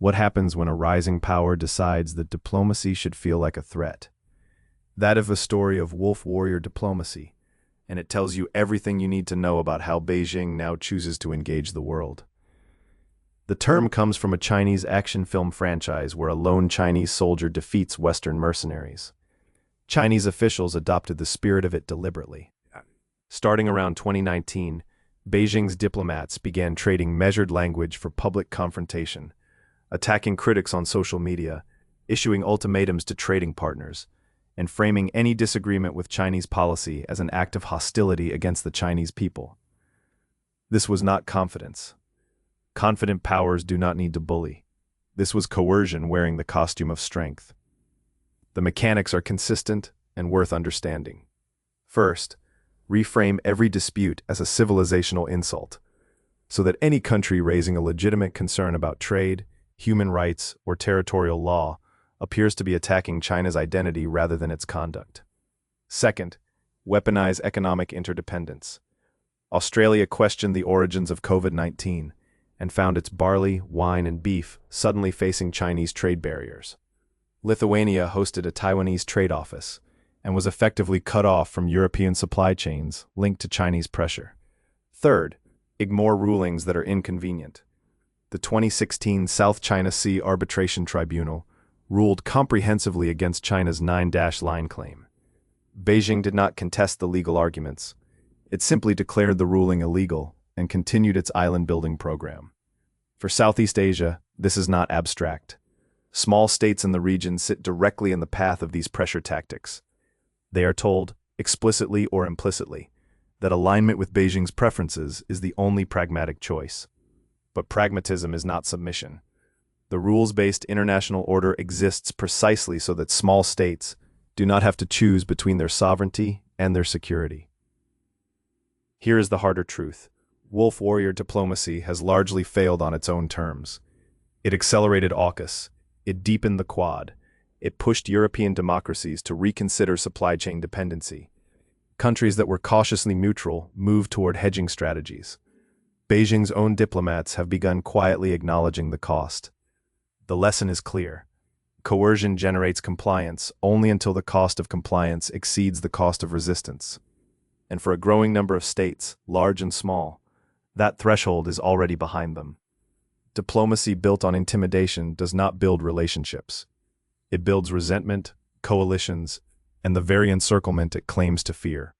What happens when a rising power decides that diplomacy should feel like a threat? That is a story of wolf warrior diplomacy, and it tells you everything you need to know about how Beijing now chooses to engage the world. The term comes from a Chinese action film franchise where a lone Chinese soldier defeats Western mercenaries. Chinese officials adopted the spirit of it deliberately. Starting around 2019, Beijing's diplomats began trading measured language for public confrontation, attacking critics on social media, issuing ultimatums to trading partners, and framing any disagreement with Chinese policy as an act of hostility against the Chinese people. This was not confidence. Confident powers do not need to bully. This was coercion wearing the costume of strength. The mechanics are consistent and worth understanding. First, reframe every dispute as a civilizational insult, so that any country raising a legitimate concern about trade, human rights, or territorial law appears to be attacking China's identity rather than its conduct. Second, weaponize economic interdependence. Australia questioned the origins of COVID-19 and found its barley, wine, and beef suddenly facing Chinese trade barriers. Lithuania hosted a Taiwanese trade office and was effectively cut off from European supply chains linked to Chinese pressure. Third, ignore rulings that are inconvenient. The 2016 South China Sea Arbitration Tribunal ruled comprehensively against China's 9-line claim. Beijing did not contest the legal arguments. It simply declared the ruling illegal and continued its island-building program. For Southeast Asia, this is not abstract. Small states in the region sit directly in the path of these pressure tactics. They are told, explicitly or implicitly, that alignment with Beijing's preferences is the only pragmatic choice. But pragmatism is not submission. The rules-based international order exists precisely so that small states do not have to choose between their sovereignty and their security. Here is the harder truth. Wolf warrior diplomacy has largely failed on its own terms. It accelerated AUKUS. It deepened the Quad. It pushed European democracies to reconsider supply chain dependency. Countries that were cautiously neutral moved toward hedging strategies. Beijing's own diplomats have begun quietly acknowledging the cost. The lesson is clear. Coercion generates compliance only until the cost of compliance exceeds the cost of resistance. And for a growing number of states, large and small, that threshold is already behind them. Diplomacy built on intimidation does not build relationships. It builds resentment, coalitions, and the very encirclement it claims to fear.